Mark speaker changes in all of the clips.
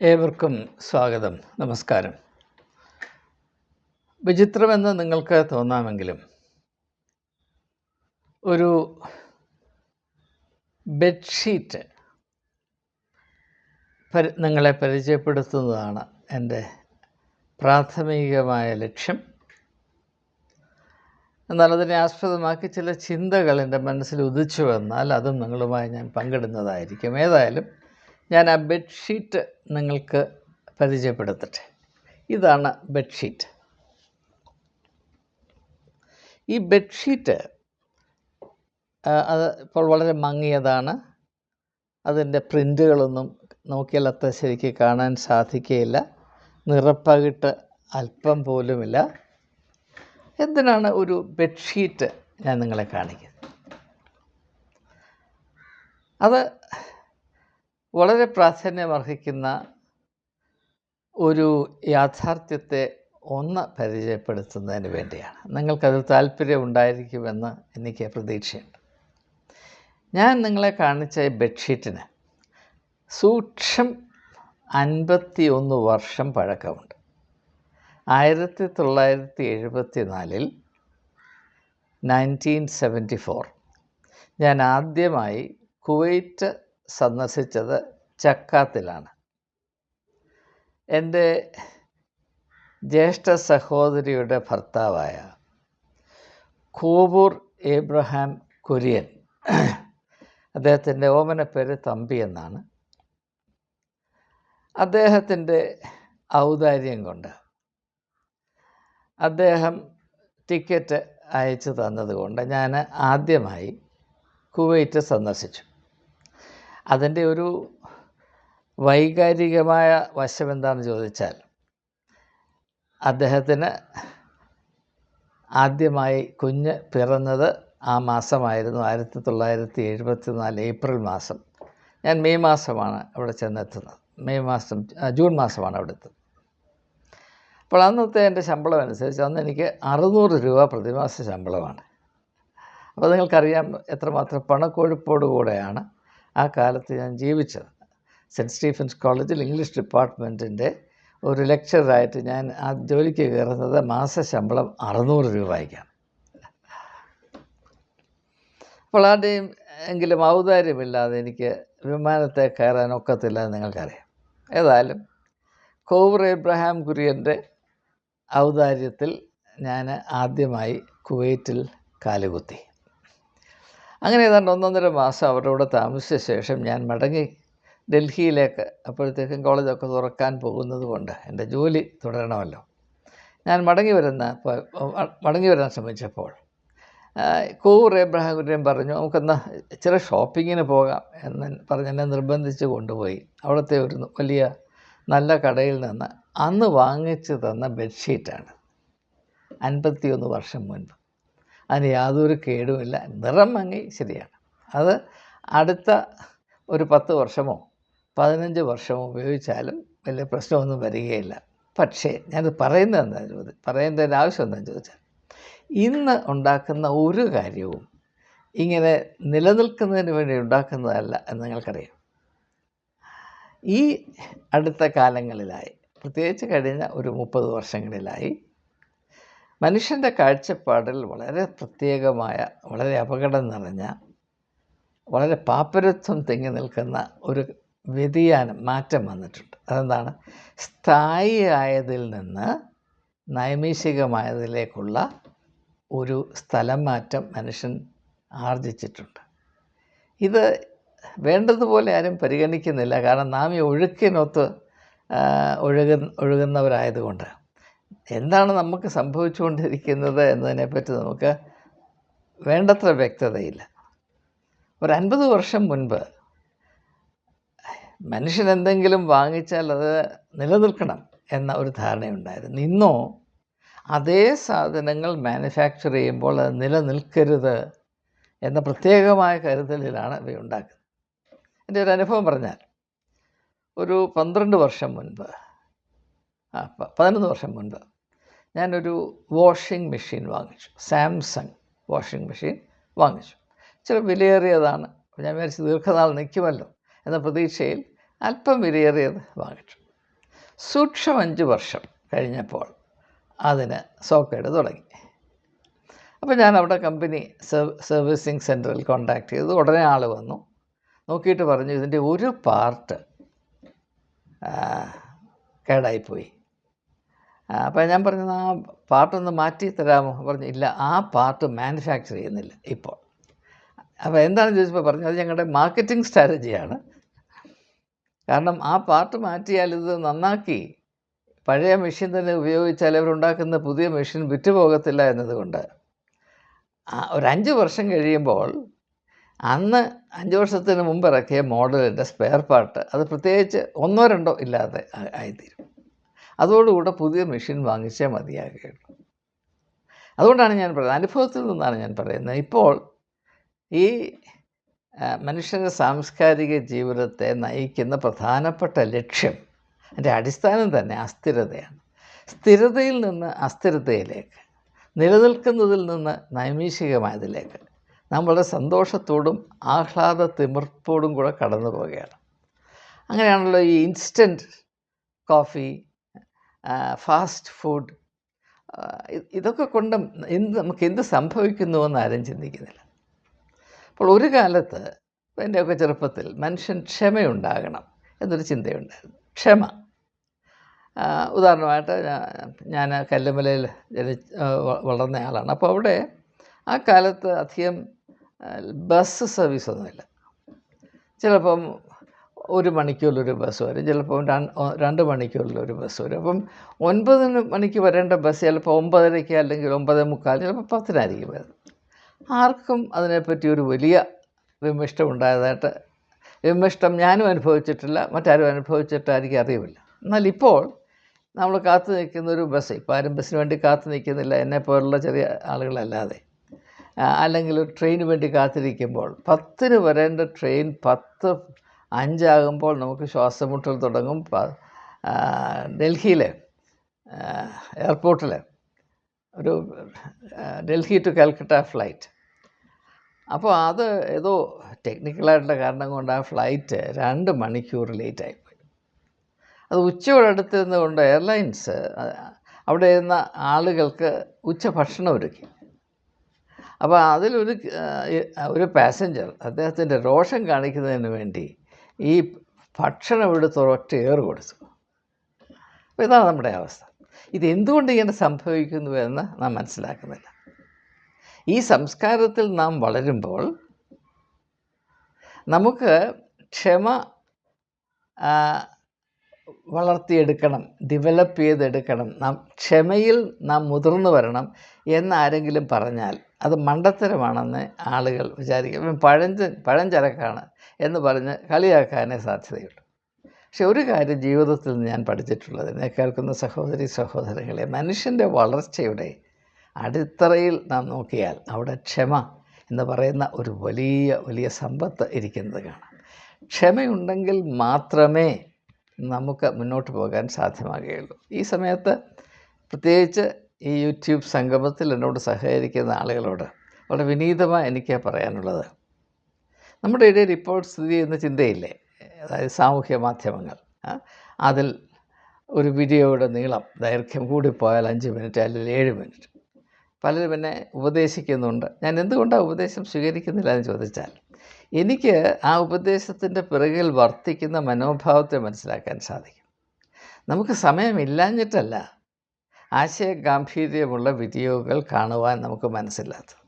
Speaker 1: ഏവർക്കും സ്വാഗതം. നമസ്കാരം. വിചിത്രമെന്ന് നിങ്ങൾക്ക് തോന്നാമെങ്കിലും ഒരു ബെഡ്ഷീറ്റ് നിങ്ങളെ പരിചയപ്പെടുത്തുന്നതാണ് എൻ്റെ പ്രാഥമികമായ ലക്ഷ്യം. എന്നാൽ അതിനെ ആസ്പദമാക്കി ചില ചിന്തകൾ എൻ്റെ മനസ്സിൽ ഉദിച്ചു വന്നാൽ അതും നിങ്ങളുമായി ഞാൻ പങ്കിടുന്നതായിരിക്കും. ഏതായാലും ഞാൻ ആ ബെഡ്ഷീറ്റ് നിങ്ങൾക്ക് പരിചയപ്പെടുത്തട്ടെ. ഇതാണ് ബെഡ്ഷീറ്റ്. ഈ ബെഡ്ഷീറ്റ് അത് ഇപ്പോൾ വളരെ മങ്ങിയതാണ്. അതിൻ്റെ പ്രിൻ്റുകളൊന്നും നോക്കിയാൽ അത്ര ശരിക്ക് കാണാൻ സാധിക്കുകയില്ല. നിറപ്പകിട്ട് അല്പം പോലുമില്ല. എന്തിനാണ് ഒരു ബെഡ്ഷീറ്റ് ഞാൻ നിങ്ങളെ കാണിക്കുന്നത്? അത് വളരെ പ്രാധാന്യമർഹിക്കുന്ന ഒരു യാഥാർത്ഥ്യത്തെ ഒന്ന് പരിചയപ്പെടുത്തുന്നതിന് വേണ്ടിയാണ്. നിങ്ങൾക്കത് താല്പര്യം ഉണ്ടായിരിക്കുമെന്ന് എനിക്ക് പ്രതീക്ഷയുണ്ട്. ഞാൻ നിങ്ങളെ കാണിച്ച ഈ ബെഡ്ഷീറ്റിന് സൂക്ഷ്മം 51 വർഷം പഴക്കമുണ്ട്. 1974 1974 ഞാൻ ആദ്യമായി കുവൈറ്റ് സന്ദർശിച്ചത് ചക്കാത്തിലാണ്. എൻ്റെ ജ്യേഷ്ഠ സഹോദരിയുടെ ഭർത്താവായ കോവൂർ ഏബ്രഹാം കുര്യൻ, അദ്ദേഹത്തിൻ്റെ ഓമനപ്പേര് തമ്പി എന്നാണ്. അദ്ദേഹത്തിൻ്റെ ഔദാര്യം കൊണ്ട് അദ്ദേഹം ടിക്കറ്റ് അയച്ചു തന്നതുകൊണ്ട് ഞാൻ ആദ്യമായി കുവൈറ്റ് സന്ദർശിച്ചു. അതിൻ്റെ ഒരു വൈകാരികമായ വശം എന്താണെന്ന് ചോദിച്ചാൽ, അദ്ദേഹത്തിന് ആദ്യമായി കുഞ്ഞ് പിറന്നത് ആ മാസമായിരുന്നു, 1974 ഏപ്രിൽ മാസം. ഞാൻ മെയ് മാസമാണ് അവിടെ ചെന്നെത്തുന്നത്. ജൂൺ മാസമാണ് അവിടെ എത്തുന്നത്. അപ്പോൾ അന്നത്തെ എൻ്റെ ശമ്പളം അനുസരിച്ച് അന്ന് എനിക്ക് 600 രൂപ പ്രതിമാസ ശമ്പളമാണ്. അപ്പോൾ നിങ്ങൾക്കറിയാം എത്രമാത്രം പണക്കൊഴുപ്പോടുകൂടെയാണ് ആ കാലത്ത് ഞാൻ ജീവിച്ചത്. സെൻറ്റ് സ്റ്റീഫൻസ് കോളേജിൽ ഇംഗ്ലീഷ് ഡിപ്പാർട്ട്മെൻറ്റിൻ്റെ ഒരു ലെക്ചറായിട്ട് ഞാൻ ആ ജോലിക്ക് കയറുന്നത് മാസ ശമ്പളം 600 രൂപയ്ക്കാണ്. അപ്പോൾ ആരുടെയും എങ്കിലും ഔദാര്യമില്ലാതെ എനിക്ക് വിമാനത്തെ കയറാൻ ഒക്കത്തില്ല എന്ന് നിങ്ങൾക്കറിയാം. ഏതായാലും കോവൂർ ഏബ്രഹാം കുര്യൻ്റെ ഔദാര്യത്തിൽ ഞാൻ ആദ്യമായി കുവൈറ്റിൽ കാലുകുത്തി. അങ്ങനെ ഏതാണ്ട് 1.5 മാസം അവരുടെ കൂടെ താമസിച്ച ശേഷം ഞാൻ മടങ്ങി ഡൽഹിയിലേക്ക്. അപ്പോഴത്തേക്കും കോളേജൊക്കെ തുറക്കാൻ പോകുന്നത് കൊണ്ട് എൻ്റെ ജോലി തുടരണമല്ലോ. ഞാൻ മടങ്ങി വരാൻ ശ്രമിച്ചപ്പോൾ കോവൂർ ഏബ്രഹാം കുര്യൻ പറഞ്ഞു, നമുക്കെന്നാൽ ഇച്ചിരി ഷോപ്പിങ്ങിന് പോകാം എന്ന് പറഞ്ഞ് എന്നെ നിർബന്ധിച്ച് കൊണ്ടുപോയി. അവിടുത്തെ ഒരു വലിയ നല്ല കടയിൽ നിന്ന് അന്ന് വാങ്ങിച്ചു തന്ന ബെഡ്ഷീറ്റാണ്. 51 വർഷം മുൻപ്. അതിന് യാതൊരു കേടുമില്ല. നിറം മങ്ങി, ശരിയാണ്. അത് അടുത്ത ഒരു 10 വർഷമോ 15 വർഷമോ ഉപയോഗിച്ചാലും വലിയ പ്രശ്നമൊന്നും വരികയില്ല. പക്ഷേ ഞാനത് പറയുന്നതിൻ്റെ ആവശ്യം എന്താണെന്ന് ചോദിച്ചാൽ, ഇന്ന് ഉണ്ടാക്കുന്ന ഒരു കാര്യവും ഇങ്ങനെ നിലനിൽക്കുന്നതിന് വേണ്ടി ഉണ്ടാക്കുന്നതല്ല എന്ന് നിങ്ങൾക്കറിയാം. ഈ അടുത്ത കാലങ്ങളിലായി, പ്രത്യേകിച്ച് കഴിഞ്ഞ ഒരു 30 വർഷങ്ങളിലായി, മനുഷ്യൻ്റെ കാഴ്ചപ്പാടിൽ വളരെ പ്രത്യേകമായ, വളരെ അപകടം നിറഞ്ഞ, വളരെ പാപ്പരത്വം തിങ്ങി നിൽക്കുന്ന ഒരു മാറ്റം വന്നിട്ടുണ്ട്. അതെന്താണ്? സ്ഥായിയായതിൽ നിന്ന് നൈമിഷികമായതിലേക്കുള്ള ഒരു സ്ഥലം മാറ്റം മനുഷ്യൻ ആർജിച്ചിട്ടുണ്ട്. ഇത് വേണ്ടതുപോലെ ആരും പരിഗണിക്കുന്നില്ല. കാരണം നാം ഈ ഒഴുക്കിനൊത്ത് ഒഴുകുന്നവരായതുകൊണ്ട് എന്താണ് നമുക്ക് സംഭവിച്ചുകൊണ്ടിരിക്കുന്നത് എന്നതിനെപ്പറ്റി നമുക്ക് വേണ്ടത്ര വ്യക്തതയില്ല. ഒരു 50 വർഷം മുൻപ് മനുഷ്യൻ എന്തെങ്കിലും വാങ്ങിച്ചാൽ അത് നിലനിൽക്കണം എന്ന ഒരു ധാരണയുണ്ടായിരുന്നു. ഇന്നോ അതേ സാധനങ്ങൾ മാനുഫാക്ചർ ചെയ്യുമ്പോൾ അത് നിലനിൽക്കരുത് എന്ന പ്രത്യേകമായ കരുതലിലാണ് ഇവയുണ്ടാക്കുന്നത്. എൻ്റെ ഒരു അനുഭവം പറഞ്ഞാൽ, ഒരു 11 വർഷം മുൻപ് 11 വർഷം മുൻപ് ഞാനൊരു വാഷിംഗ് മെഷീൻ വാങ്ങിച്ചു. സാംസങ് വാഷിംഗ് മെഷീൻ വാങ്ങിച്ചു. ഇച്ചിരി വിലയേറിയതാണ്. ഞാൻ വിചാരിച്ചു ദീർഘനാൾ നിൽക്കുമല്ലോ എന്ന പ്രതീക്ഷയിൽ അല്പം വിലയേറിയത് വാങ്ങിച്ചു. സൂക്ഷ്മം 5 വർഷം കഴിഞ്ഞപ്പോൾ അതിന് സോക്കേട് തുടങ്ങി. അപ്പോൾ ഞാൻ അവിടെ കമ്പനി സർവീസിങ് സെൻറ്ററിൽ കോൺടാക്ട് ചെയ്തു. ഉടനെ ആൾ വന്നു, നോക്കിയിട്ട് പറഞ്ഞു ഇതിൻ്റെ ഒരു പാർട്ട് കേടായിപ്പോയി. അപ്പോൾ ഞാൻ പറഞ്ഞു ആ പാർട്ടൊന്ന് മാറ്റി തരാമോ? പറഞ്ഞു ഇല്ല, ആ പാർട്ട് മാനുഫാക്ചർ ചെയ്യുന്നില്ല ഇപ്പോൾ. അപ്പോൾ എന്താണെന്ന് ചോദിച്ചപ്പോൾ പറഞ്ഞു അത് ഞങ്ങളുടെ മാർക്കറ്റിംഗ് സ്ട്രാറ്റജിയാണ്. കാരണം ആ പാർട്ട് മാറ്റിയാൽ ഇത് നന്നാക്കി പഴയ മെഷീൻ തന്നെ ഉപയോഗിച്ചാൽ അവരുണ്ടാക്കുന്ന പുതിയ മെഷീൻ വിറ്റുപോകത്തില്ല എന്നതുകൊണ്ട് ഒരു 5 വർഷം കഴിയുമ്പോൾ അന്ന് 5 വർഷത്തിന് മുമ്പ് ഇറക്കിയ മോഡലിൻ്റെ സ്പെയർ പാർട്ട് അത് പ്രത്യേകിച്ച് 1-2 ഇല്ലാതെ ആയിത്തീരും. അതോടുകൂടെ പുതിയ മെഷീൻ വാങ്ങിച്ചേ മതിയാകുകയുള്ളൂ. അതുകൊണ്ടാണ് ഞാൻ പറയുന്നത്, അനുഭവത്തിൽ നിന്നാണ് ഞാൻ പറയുന്നത്. ഇപ്പോൾ ഈ മനുഷ്യൻ്റെ സാംസ്കാരിക ജീവിതത്തെ നയിക്കുന്ന പ്രധാനപ്പെട്ട ലക്ഷ്യം, അതിൻ്റെ അടിസ്ഥാനം തന്നെ അസ്ഥിരതയാണ്. സ്ഥിരതയിൽ നിന്ന് അസ്ഥിരതയിലേക്ക്, നിലനിൽക്കുന്നതിൽ നിന്ന് നൈമിഷികമായതിലേക്ക് നാം വളരെ സന്തോഷത്തോടും ആഹ്ലാദ തിമിർപ്പോടും കൂടെ കടന്നു പോവുകയാണ്. അങ്ങനെയാണല്ലോ ഈ ഇൻസ്റ്റൻറ്റ് കോഫി, ഫാസ്റ്റ് ഫുഡ്, ഇതൊക്കെ കൊണ്ട് നമുക്ക് എന്ത് സംഭവിക്കുന്നുവെന്ന് ആരും ചിന്തിക്കുന്നില്ല. അപ്പോൾ ഒരു കാലത്ത് എൻ്റെയൊക്കെ ചെറുപ്പത്തിൽ മനുഷ്യൻ ക്ഷമയുണ്ടാകണം എന്നൊരു ചിന്തയുണ്ടായിരുന്നു. ക്ഷമ. ഉദാഹരണമായിട്ട് ഞാൻ കല്ലുമലയിൽ വളർന്നയാളാണ്. അപ്പോൾ അവിടെ ആ കാലത്ത് അധികം ബസ് സർവീസൊന്നുമില്ല. ചിലപ്പം 1 മണിക്കൂറിലൊരു ബസ് വരും, ചിലപ്പം 2 മണിക്കൂറിലൊരു ബസ് വരും. അപ്പം 9 മണിക്ക് വരേണ്ട ബസ് ചിലപ്പോൾ 9:30 അല്ലെങ്കിൽ 9:45, ചിലപ്പോൾ 10-നായിരിക്കും വരുന്നത്. ആർക്കും അതിനെപ്പറ്റി ഒരു വലിയ വിമിഷ്ടം ഞാനും അനുഭവിച്ചിട്ടില്ല, മറ്റാരും അനുഭവിച്ചിട്ടായിരിക്കും അറിയില്ല. എന്നാൽ ഇപ്പോൾ നമ്മൾ കാത്തു നിൽക്കുന്ന ഒരു ബസ്, ഇപ്പോൾ ആരും ബസ്സിന് വേണ്ടി കാത്തു നിൽക്കുന്നില്ല, എന്നെപ്പോലുള്ള ചെറിയ ആളുകളല്ലാതെ. അല്ലെങ്കിൽ ഒരു ട്രെയിന് വേണ്ടി കാത്തിരിക്കുമ്പോൾ 10-ന് വരേണ്ട ട്രെയിൻ 10:05 ആകുമ്പോൾ നമുക്ക് ശ്വാസമുട്ടൽ തുടങ്ങും. ഡൽഹിയിലെ എയർപോർട്ടിൽ ഒരു ഡൽഹി ടു കൽക്കട്ട ഫ്ലൈറ്റ്. അപ്പോൾ അത് ഏതോ ടെക്നിക്കലായിട്ടുള്ള കാരണം കൊണ്ട് ആ ഫ്ലൈറ്റ് 2 മണിക്കൂർ ലേറ്റായിപ്പോയി. അത് ഉച്ചയോടടുത്ത് നിന്നുകൊണ്ട് എയർലൈൻസ് അവിടെ ഇരുന്ന ആളുകൾക്ക് ഉച്ചഭക്ഷണം ഒരുക്കി. അപ്പോൾ അതിലൊരു പാസഞ്ചർ അദ്ദേഹത്തിൻ്റെ രോഷം കാണിക്കുന്നതിന് വേണ്ടി ഈ ഭക്ഷണം എടുത്ത് ഒരൊറ്റ ഏറ് കൊടുത്തു. അപ്പോൾ ഇതാണ് നമ്മുടെ അവസ്ഥ. ഇതെന്തുകൊണ്ട് ഇങ്ങനെ സംഭവിക്കുന്നു എന്ന് നാം മനസ്സിലാക്കുന്നില്ല. ഈ സംസ്കാരത്തിൽ നാം വളരുമ്പോൾ നമുക്ക് ക്ഷമ വളർത്തിയെടുക്കണം, ഡെവലപ്പ് ചെയ്തെടുക്കണം, ക്ഷമയിൽ നാം മുതിർന്നു വരണം എന്നാരെങ്കിലും പറഞ്ഞാൽ അത് മണ്ടത്തരമാണെന്ന് ആളുകൾ വിചാരിക്കും. പഴഞ്ചരക്കാണ് എന്ന് പറഞ്ഞ് കളിയാക്കാനേ സാധ്യതയുള്ളൂ. പക്ഷെ ഒരു കാര്യം ജീവിതത്തിൽ നിന്ന് ഞാൻ പഠിച്ചിട്ടുള്ളത്, എന്നെ കേൾക്കുന്ന സഹോദരങ്ങളെ, മനുഷ്യൻ്റെ വളർച്ചയുടെ അടിത്തറയിൽ നാം നോക്കിയാൽ അവിടെ ക്ഷമ എന്ന് പറയുന്ന ഒരു വലിയ സമ്പത്ത് ഇരിക്കുന്നത് കാണാം. ക്ഷമയുണ്ടെങ്കിൽ മാത്രമേ നമുക്ക് മുന്നോട്ട് പോകാൻ സാധ്യമാകുകയുള്ളൂ. ഈ സമയത്ത് പ്രത്യേകിച്ച് ഈ യൂട്യൂബ് സംഗമത്തിൽ എന്നോട് സഹകരിക്കുന്ന ആളുകളോട് വളരെ വിനീതമായി എനിക്ക് പറയാനുള്ളത്, നമ്മുടെ ഇടയിൽ ഇപ്പോൾ സ്ഥിതി ചെയ്യുന്ന ചിന്തയില്ലേ, അതായത് സാമൂഹ്യ മാധ്യമങ്ങൾ, അതിൽ ഒരു വീഡിയോയുടെ ദൈർഘ്യം കൂടിപ്പോയാൽ 5 മിനിറ്റ് അല്ലെങ്കിൽ 7 മിനിറ്റ്. പലരും എന്നെ ഉപദേശിക്കുന്നുണ്ട്. ഞാൻ എന്തുകൊണ്ടാണ് ഉപദേശം സ്വീകരിക്കുന്നില്ല എന്ന് ചോദിച്ചാൽ, എനിക്ക് ആ ഉപദേശത്തിൻ്റെ പിറകിൽ വർത്തിക്കുന്ന മനോഭാവത്തെ മനസ്സിലാക്കാൻ സാധിക്കും. നമുക്ക് സമയമില്ലാഞ്ഞിട്ടല്ല ആശയഗാംഭീര്യമുള്ള വീഡിയോകൾ കാണുവാൻ നമുക്ക് മനസ്സില്ലാത്തത്.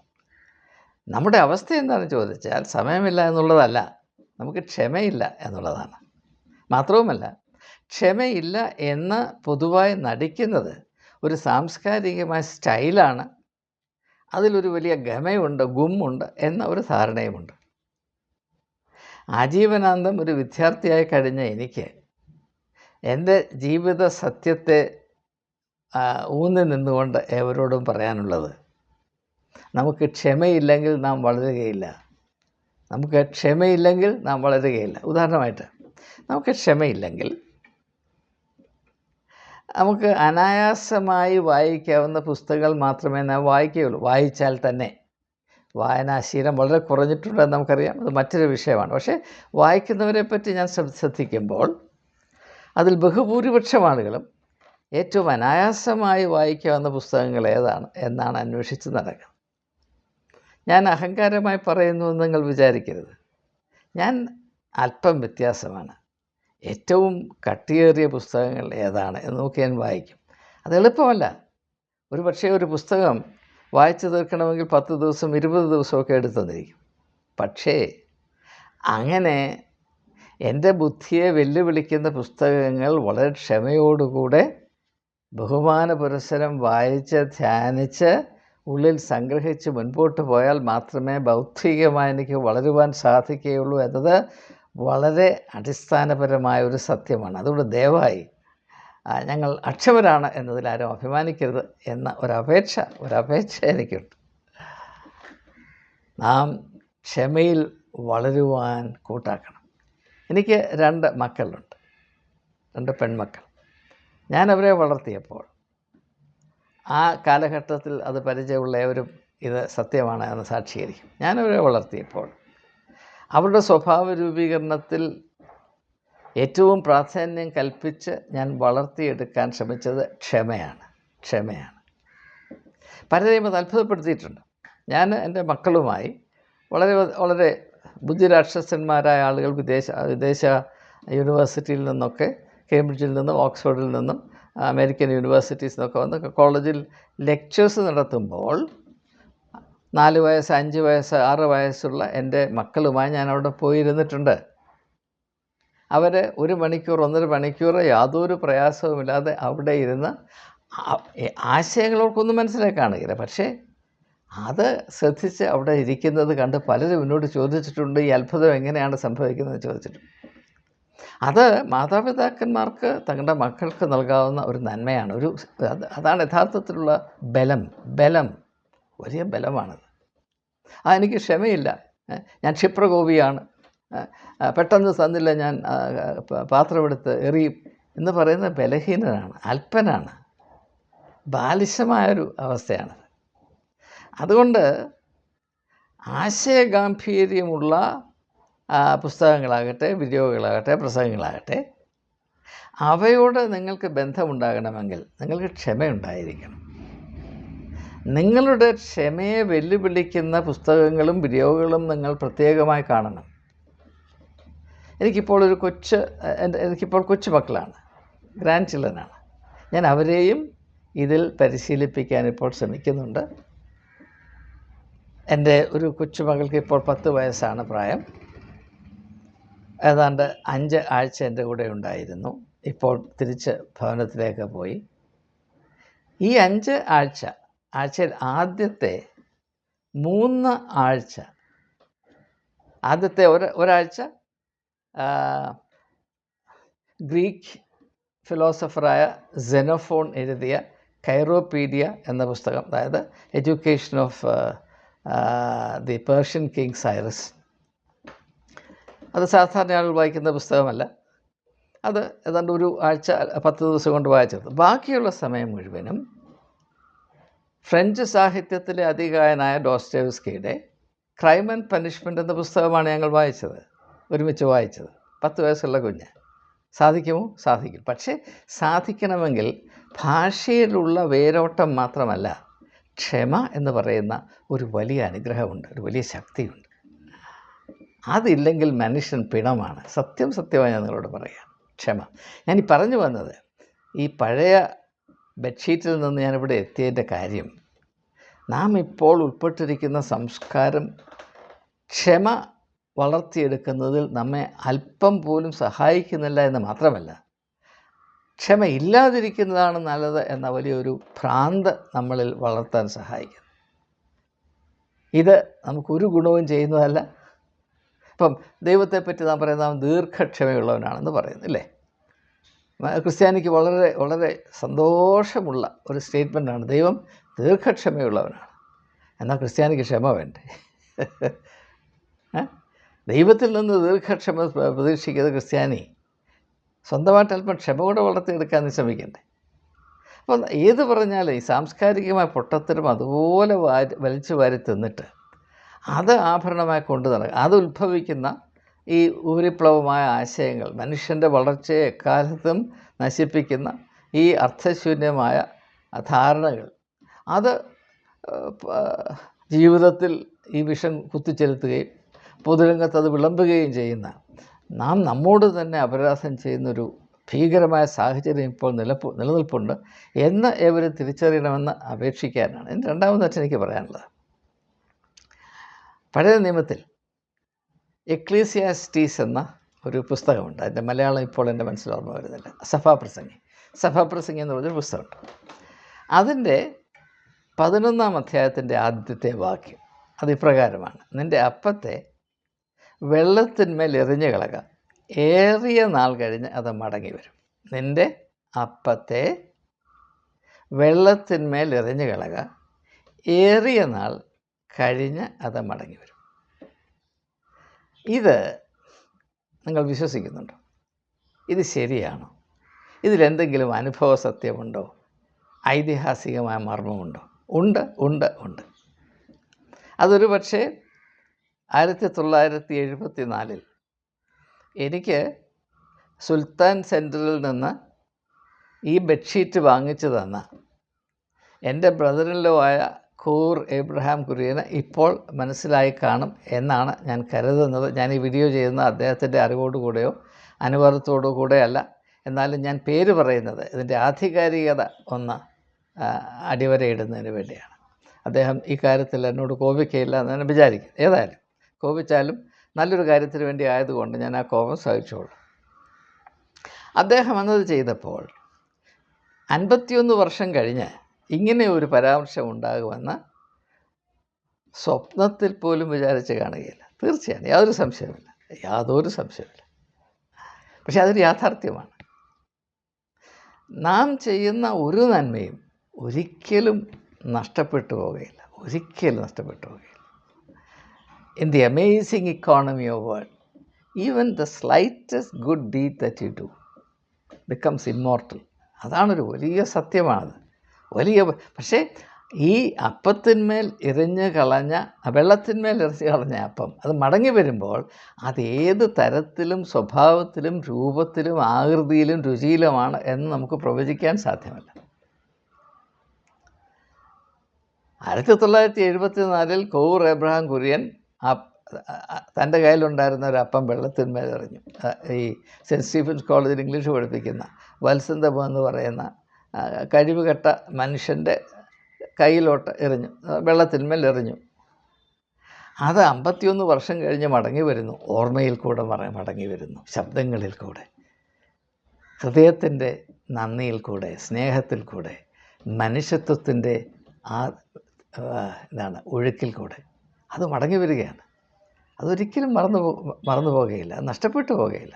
Speaker 1: നമ്മുടെ അവസ്ഥ എന്താണെന്ന് ചോദിച്ചാൽ സമയമില്ല എന്നുള്ളതല്ല, നമുക്ക് ക്ഷമയില്ല എന്നുള്ളതാണ്. മാത്രവുമല്ല, ക്ഷമയില്ല എന്ന് പൊതുവായി നടിക്കുന്നത് ഒരു സാംസ്കാരികമായ സ്റ്റൈലാണ്. അതിലൊരു വലിയ ഗുമ്മുണ്ട് എന്ന ഒരു ധാരണയുമുണ്ട്. ആജീവനാന്തം ഒരു വിദ്യാർത്ഥിയായി കഴിഞ്ഞ എനിക്ക് എൻ്റെ ജീവിത സത്യത്തെ ഊന്നി നിന്നുകൊണ്ട് ഏവരോടും പറയാനുള്ളത്, നമുക്ക് ക്ഷമയില്ലെങ്കിൽ നാം വളരുകയില്ല. ഉദാഹരണമായിട്ട്, നമുക്ക് ക്ഷമയില്ലെങ്കിൽ നമുക്ക് അനായാസമായി വായിക്കാവുന്ന പുസ്തകങ്ങൾ മാത്രമേ നാം വായിക്കുകയുള്ളൂ. വായിച്ചാൽ തന്നെ വായനാശീലം വളരെ കുറഞ്ഞിട്ടുണ്ടെന്ന് നമുക്കറിയാം, അത് മറ്റൊരു വിഷയമാണ്. പക്ഷേ വായിക്കുന്നവരെ പറ്റി ഞാൻ ശ്രദ്ധിക്കുമ്പോൾ അതിൽ ബഹുഭൂരിപക്ഷം ആളുകളും ഏറ്റവും അനായാസമായി വായിക്കാവുന്ന പുസ്തകങ്ങൾ ഏതാണ് എന്നാണ് അന്വേഷിച്ച് നടക്കുന്നത്. ഞാൻ അഹങ്കാരമായി പറയുന്നു എന്ന് നിങ്ങൾ വിചാരിക്കരുത്. ഞാൻ അല്പം വ്യത്യാസമാണ്. ഏറ്റവും കട്ടിയേറിയ പുസ്തകങ്ങൾ ഏതാണ് എന്ന് നോക്കി ഞാൻ വായിക്കും. അത് എളുപ്പമല്ല. ഒരു പക്ഷേ ഒരു പുസ്തകം വായിച്ചു തീർക്കണമെങ്കിൽ 10 ദിവസം 20 ദിവസമൊക്കെ എടുത്തെന്നിരിക്കും. പക്ഷേ അങ്ങനെ എൻ്റെ ബുദ്ധിയെ വെല്ലുവിളിക്കുന്ന പുസ്തകങ്ങൾ വളരെ ക്ഷമയോടുകൂടെ ബഹുമാന പുരസ്സരം വായിച്ച് ധ്യാനിച്ച് ഉള്ളിൽ സംഗ്രഹിച്ച് മുൻപോട്ട് പോയാൽ മാത്രമേ ബൗദ്ധികമായി എനിക്ക് വളരുവാൻ സാധിക്കുകയുള്ളൂ എന്നത് വളരെ അടിസ്ഥാനപരമായ ഒരു സത്യമാണ്. അതുകൊണ്ട് ദയവായി ഞങ്ങൾ അക്ഷമരാണ് എന്നതിൽ ആരും അഭിമാനിക്കരുത് എന്ന ഒരപേക്ഷ എനിക്കുണ്ട്. നാം ക്ഷമയിൽ വളരുവാൻ കൂട്ടാക്കണം. എനിക്ക് 2 മക്കളുണ്ട്, 2 പെൺമക്കൾ. ഞാനവരെ വളർത്തിയപ്പോൾ ആ കാലഘട്ടത്തിൽ അത് പരിചയമുള്ള ഏവരും ഇത് സത്യമാണ് എന്ന് സാക്ഷീകരിക്കും. ഞാനവരെ വളർത്തിയപ്പോൾ അവരുടെ സ്വഭാവ രൂപീകരണത്തിൽ ഏറ്റവും പ്രാധാന്യം കൽപ്പിച്ച് ഞാൻ വളർത്തിയെടുക്കാൻ ശ്രമിച്ചത് ക്ഷമയാണ്. പലരെയും അത് അത്ഭുതപ്പെടുത്തിയിട്ടുണ്ട്. ഞാൻ എൻ്റെ മക്കളുമായി വളരെ ബുദ്ധിരാക്ഷസന്മാരായ ആളുകൾ വിദേശ യൂണിവേഴ്സിറ്റിയിൽ നിന്നൊക്കെ, കേംബ്രിഡ്ജിൽ നിന്നും ഓക്സ്ഫോർഡിൽ നിന്നും അമേരിക്കൻ യൂണിവേഴ്സിറ്റീസിൽ നിന്നൊക്കെ വന്ന് കോളേജിൽ ലെക്ചേഴ്സ് നടത്തുമ്പോൾ 4 വയസ്സ് 5 വയസ്സ് 6 വയസ്സുള്ള എൻ്റെ മക്കളുമായി ഞാൻ അവിടെ പോയിരുന്നിട്ടുണ്ട്. അവർ 1 മണിക്കൂർ 1.5 മണിക്കൂർ യാതൊരു പ്രയാസവുമില്ലാതെ അവിടെ ഇരുന്ന് ആശയങ്ങളൊക്കൊന്നും മനസ്സിലാക്കി കാണുകയില്ല. പക്ഷേ അത് ശ്രദ്ധിച്ച് അവിടെ ഇരിക്കുന്നത് കണ്ട് പലരും എന്നോട് ചോദിച്ചിട്ടുണ്ട്, ഈ അത്ഭുതം എങ്ങനെയാണ് സംഭവിക്കുന്നത് ചോദിച്ചിട്ടുണ്ട്. അത് മാതാപിതാക്കന്മാർക്ക് തങ്ങളുടെ മക്കൾക്ക് നൽകാവുന്ന ഒരു നന്മയാണ്. അതാണ് യഥാർത്ഥത്തിലുള്ള ബലം വലിയ ബലമാണത്. എനിക്ക് ക്ഷമയില്ല, ഞാൻ ക്ഷിപ്രകോപിയാണ്, പെട്ടെന്ന് തന്നില്ല ഞാൻ പാത്രമെടുത്ത് എറിയും എന്ന് പറയുന്ന ബലഹീനനാണ്, അല്പനാണ്, ബാലിശമായൊരു അവസ്ഥയാണത്. അതുകൊണ്ട് ആശയഗാംഭീര്യമുള്ള പുസ്തകങ്ങളാകട്ടെ, വീഡിയോകളാകട്ടെ, പ്രസംഗങ്ങളാകട്ടെ, അവയോട് നിങ്ങൾക്ക് ബന്ധമുണ്ടാകണമെങ്കിൽ നിങ്ങൾക്ക് ക്ഷമയുണ്ടായിരിക്കണം. നിങ്ങളുടെ ക്ഷമയെ വെല്ലുവിളിക്കുന്ന പുസ്തകങ്ങളും വീഡിയോകളും നിങ്ങൾ പ്രത്യേകമായി കാണണം. എനിക്കിപ്പോൾ കൊച്ചു മക്കളാണ്, ഗ്രാൻഡ് ചിൽഡ്രനാണ്. ഞാൻ അവരെയും ഇതിൽ പരിശീലിപ്പിക്കാൻ ഇപ്പോൾ ശ്രമിക്കുന്നുണ്ട്. എൻ്റെ ഒരു കൊച്ചുമകൾക്ക് ഇപ്പോൾ 10 വയസ്സാണ് പ്രായം. ഏതാണ്ട് 5 ആഴ്ച എൻ്റെ കൂടെ ഉണ്ടായിരുന്നു. ഇപ്പോൾ തിരിച്ച് ഭവനത്തിലേക്ക് പോയി. ഈ 5 ആഴ്ചയിൽ ആദ്യത്തെ 3 ആഴ്ച, ആദ്യത്തെ ഒരാഴ്ച ഗ്രീക്ക് ഫിലോസഫറായ സെനോഫോൺ എഴുതിയ കൈറോപീഡിയ എന്ന പുസ്തകം, അതായത് education of the Persian king Cyrus. അത് സാധാരണ ആളുകൾ വായിക്കുന്ന പുസ്തകമല്ല. അത് ഏതാണ്ട് ഒരു ആഴ്ച 10 ദിവസം കൊണ്ട് വായിച്ചത്. ബാക്കിയുള്ള സമയം മുഴുവനും ഫ്രഞ്ച് സാഹിത്യത്തിലെ അതികായനായ ഡോസ്റ്റോവസ്കിയുടെ ക്രൈം ആൻഡ് പനിഷ്മെൻ്റ് എന്ന പുസ്തകമാണ് ഞങ്ങൾ ഒരുമിച്ച് വായിച്ചത്. 10 വയസ്സുള്ള കുഞ്ഞ്. സാധിക്കുമോ? സാധിക്കും. പക്ഷേ സാധിക്കണമെങ്കിൽ ഭാഷയിലുള്ള വേരോട്ടം മാത്രമല്ല, ക്ഷമ എന്ന് പറയുന്ന ഒരു വലിയ അനുഗ്രഹമുണ്ട്, ഒരു വലിയ ശക്തിയുണ്ട്. അതില്ലെങ്കിൽ മനുഷ്യൻ പിണമാണ്. സത്യമായി ഞാൻ നിങ്ങളോട് പറയാം, ക്ഷമ. ഞാൻ പറഞ്ഞു വന്നത്, ഈ പഴയ ബെഡ്ഷീറ്റിൽ നിന്ന് ഞാനിവിടെ എത്തിയതിൻ്റെ കാര്യം, നാം ഇപ്പോൾ ഉൾപ്പെട്ടിരിക്കുന്ന സംസ്കാരം ക്ഷമ വളർത്തിയെടുക്കുന്നതിൽ നമ്മെ അല്പം പോലും സഹായിക്കുന്നില്ല എന്ന് മാത്രമല്ല, ക്ഷമ ഇല്ലാതിരിക്കുന്നതാണ് നല്ലത് എന്ന വലിയൊരു ഭ്രാന്ത് നമ്മളിൽ വളർത്താൻ സഹായിക്കുന്നു. ഇത് നമുക്കൊരു ഗുണവും ചെയ്യുന്നതല്ല. ഇപ്പം ദൈവത്തെപ്പറ്റി നാം പറയുന്നത് അവൻ ദീർഘക്ഷമയുള്ളവനാണെന്ന് പറയുന്നില്ലേ? ക്രിസ്ത്യാനിക്ക് വളരെ വളരെ സന്തോഷമുള്ള ഒരു സ്റ്റേറ്റ്മെൻറ്റാണ്, ദൈവം ദീർഘക്ഷമയുള്ളവനാണ്. എന്നാൽ ക്രിസ്ത്യാനിക്ക് ക്ഷമ വേണ്ടേ? ദൈവത്തിൽ നിന്ന് ദീർഘക്ഷമ പ്രതീക്ഷിക്കുന്ന ക്രിസ്ത്യാനി സ്വന്തമായിട്ട് അല്പം ക്ഷമ കൂടെ വളർത്തിയെടുക്കാൻ ശ്രമിക്കണ്ടേ? അപ്പം ഏത് പറഞ്ഞാലും ഈ സാംസ്കാരികമായ പൊട്ടത്തരം അതുപോലെ വലിച്ചു വാരി തിന്നിട്ട് അത് ആഭരണമായി കൊണ്ടു നടക്കുക, അത് ഉത്ഭവിക്കുന്ന ഈ ഉപരിപ്ലവമായ ആശയങ്ങൾ, മനുഷ്യൻ്റെ വളർച്ചയെ എക്കാലത്തും നശിപ്പിക്കുന്ന ഈ അർത്ഥശൂന്യമായ ധാരണകൾ, അത് ജീവിതത്തിൽ ഈ വിഷം കുത്തിച്ചെലുത്തുകയും പൊതുരംഗത്ത് അത് വിളമ്പുകയും ചെയ്യുന്ന നാം നമ്മോട് തന്നെ അപരാധം ചെയ്യുന്നൊരു ഭീകരമായ സാഹചര്യം ഇപ്പോൾ നിലനിൽപ്പുണ്ട് എന്ന് ഏവരും തിരിച്ചറിയണമെന്ന് അപേക്ഷിക്കാനാണ് രണ്ടാമതായിട്ട് എനിക്ക് പറയാനുള്ളത്. പഴയ നിയമത്തിൽ എക്ലീസിയാസ്റ്റീസ് എന്ന ഒരു പുസ്തകമുണ്ട്. അതിൻ്റെ മലയാളം ഇപ്പോൾ എൻ്റെ മനസ്സിൽ ഓർമ്മ വരുന്നില്ല. സഭാപ്രസംഗി എന്ന് പറഞ്ഞൊരു പുസ്തകമുണ്ട്. അതിൻ്റെ 11-ാം അധ്യായത്തിൻ്റെ ആദ്യത്തെ വാക്യം അതിപ്രകാരമാണ്: നിൻ്റെ അപ്പത്തെ വെള്ളത്തിന്മേൽ എറിഞ്ഞു കളക, ഏറിയ നാൾ കഴിഞ്ഞ് അത് മടങ്ങി വരും. നിൻ്റെ അപ്പത്തെ വെള്ളത്തിന്മേൽ എറിഞ്ഞു കളക, ഏറിയ നാൾ കഴിഞ്ഞ് അത് മടങ്ങി വരും. ഇത് നിങ്ങൾ വിശ്വസിക്കുന്നുണ്ടോ? ഇത് ശരിയാണോ? ഇതിലെന്തെങ്കിലും അനുഭവ സത്യമുണ്ടോ? ഐതിഹാസികമായ മർമ്മമുണ്ടോ? ഉണ്ട്. അതൊരു പക്ഷേ 1974 എനിക്ക് സുൽത്താൻ സെൻറ്ററിൽ നിന്ന് ഈ ബെഡ്ഷീറ്റ് വാങ്ങിച്ചു തന്ന എൻ്റെ ബ്രദറിലോ ആയ കൂർ എബ്രഹാം കുര്യന് ഇപ്പോൾ മനസ്സിലായി കാണും എന്നാണ് ഞാൻ കരുതുന്നത്. ഞാൻ ഈ വീഡിയോ ചെയ്യുന്ന അദ്ദേഹത്തിൻ്റെ അറിവോടുകൂടെയോ അനുവാദത്തോടു കൂടെയല്ല. എന്നാലും ഞാൻ പേര് പറയുന്നത് ഇതിൻ്റെ ആധികാരികത ഒന്ന് അടിവരയിടുന്നതിന് വേണ്ടിയാണ്. അദ്ദേഹം ഈ കാര്യത്തിൽ എന്നോട് കോപിക്കയില്ല എന്ന് ഞാൻ വിചാരിക്കും. ഏതായാലും കോപിച്ചാലും നല്ലൊരു കാര്യത്തിന് വേണ്ടി ആയതുകൊണ്ട് ഞാൻ ആ കോപം സഹിച്ചോളൂ. അദ്ദേഹം അന്നത് ചെയ്തപ്പോൾ 51 വർഷം കഴിഞ്ഞ് ഇങ്ങനെ ഒരു പരാമർശം ഉണ്ടാകുമെന്ന് സ്വപ്നത്തിൽ പോലും വിചാരിച്ച് കാണുകയില്ല. തീർച്ചയാണ്, യാതൊരു സംശയമില്ല. പക്ഷെ അതൊരു യാഥാർത്ഥ്യമാണ്. നാം ചെയ്യുന്ന ഒരു നന്മയും ഒരിക്കലും നഷ്ടപ്പെട്ടു പോകുകയില്ല. In the amazing economy of world, even the slightest good deed that you do becomes immortal. അതാണൊരു വലിയ സത്യമാണത്. പക്ഷേ ഈ അപ്പത്തിന്മേൽ വെള്ളത്തിന്മേൽ എറിഞ്ഞ് കളഞ്ഞ അപ്പം അത് മടങ്ങി വരുമ്പോൾ അത് ഏത് തരത്തിലും സ്വഭാവത്തിലും രൂപത്തിലും ആകൃതിയിലും രുചിയിലുമാണ് എന്ന് നമുക്ക് പ്രവചിക്കാൻ സാധ്യമല്ല. 1974 കൂർ എബ്രഹാം കുര്യൻ തൻ്റെ കയ്യിലുണ്ടായിരുന്ന ഒരു അപ്പം വെള്ളത്തിന്മേൽ എറിഞ്ഞു. ഈ സെൻറ്റ് സ്റ്റീഫൻസ് കോളേജിൽ ഇംഗ്ലീഷ് പഠിപ്പിക്കുന്ന വത്സന്തം എന്ന് പറയുന്ന കഴിവുകെട്ട മനുഷ്യൻ്റെ കയ്യിലോട്ട് എറിഞ്ഞു, വെള്ളത്തിന്മേൽ എറിഞ്ഞു. അത് 51 വർഷം കഴിഞ്ഞ് മടങ്ങി വരുന്നു. ഓർമ്മയിൽ കൂടെ മടങ്ങി വരുന്നു, ശബ്ദങ്ങളിൽ കൂടെ, ഹൃദയത്തിൻ്റെ നന്ദിയിൽ കൂടെ, സ്നേഹത്തിൽ കൂടെ, മനുഷ്യത്വത്തിൻ്റെ ഒഴുക്കിൽ കൂടെ അത് മടങ്ങി വരികയാണ്. അതൊരിക്കലും മറന്നു പോകുകയില്ല, നഷ്ടപ്പെട്ടു പോകുകയില്ല.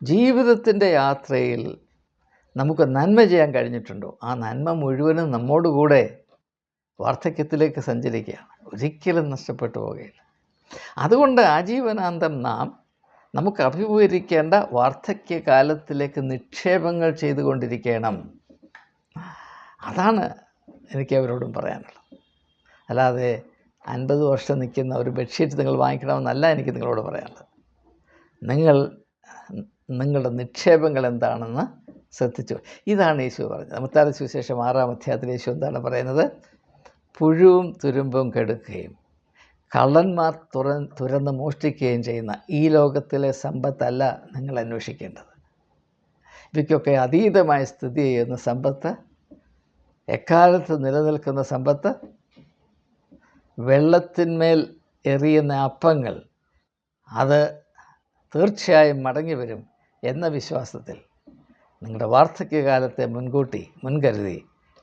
Speaker 1: ജീവിതത്തിൻ്റെ യാത്രയിൽ നമുക്ക് നന്മ ചെയ്യാൻ കഴിഞ്ഞിട്ടുണ്ടോ? ആ നന്മ മുഴുവനും നമ്മോടുകൂടെ വാർദ്ധക്യത്തിലേക്ക് സഞ്ചരിക്കുകയാണ്, ഒരിക്കലും നഷ്ടപ്പെട്ടു പോകുകയില്ല. അതുകൊണ്ട് ആജീവനാന്തം നമുക്ക് അഭിമുഖീകരിക്കേണ്ട വാർദ്ധക്യകാലത്തിലേക്ക് നിക്ഷേപങ്ങൾ ചെയ്തുകൊണ്ടിരിക്കണം. അതാണ് എനിക്ക് അവരോടും പറയാനുള്ളത്. അല്ലാതെ 50 വർഷം നിൽക്കുന്ന ഒരു ബെഡ്ഷീറ്റ് നിങ്ങൾ വാങ്ങിക്കണമെന്നല്ല എനിക്ക് നിങ്ങളോട് പറയാനുള്ളത്. നിങ്ങളുടെ നിക്ഷേപങ്ങൾ എന്താണെന്ന് ശ്രദ്ധിച്ചു. ഇതാണ് യേശു പറഞ്ഞത്. മത്തായിയുടെ സുവിശേഷം 6-ാം അധ്യായത്തിൽ യേശു എന്താണ് പറയുന്നത്? പുഴുവും തുരുമ്പും കെടുക്കുകയും കള്ളന്മാർ തുരന്ന് മോഷ്ടിക്കുകയും ചെയ്യുന്ന ഈ ലോകത്തിലെ സമ്പത്തല്ല നിങ്ങൾ അന്വേഷിക്കേണ്ടത്. ഇവയ്ക്കൊക്കെ അതീതമായ സ്ഥിതി ചെയ്യുന്ന സമ്പത്ത്, എക്കാലത്ത് നിലനിൽക്കുന്ന സമ്പത്ത്, വെള്ളത്തിന്മേൽ എറിയുന്ന അപ്പങ്ങൾ, അത് തീർച്ചയായും മടങ്ങി വരും എന്ന വിശ്വാസത്തിൽ നിങ്ങളുടെ വാർദ്ധക്യകാലത്തെ മുൻകരുതി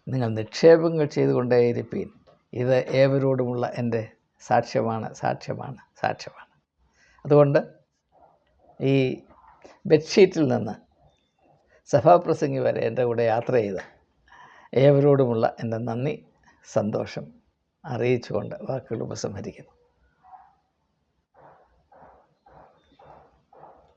Speaker 1: നിങ്ങൾ നിക്ഷേപങ്ങൾ ചെയ്തുകൊണ്ടേയിരിപ്പീൻ. ഇത് ഏവരോടുമുള്ള എൻ്റെ സാക്ഷ്യമാണ്. അതുകൊണ്ട് ഈ ബെഡ്ഷീറ്റിൽ നിന്ന് സഭാപ്രസംഗി വരെ എൻ്റെ കൂടെ യാത്ര ചെയ്ത് ഏവരോടുമുള്ള എൻ്റെ നന്ദി, സന്തോഷം അറിയിച്ചുകൊണ്ട് വാക്കുകൾ ഉപസംഹരിക്കുന്നു.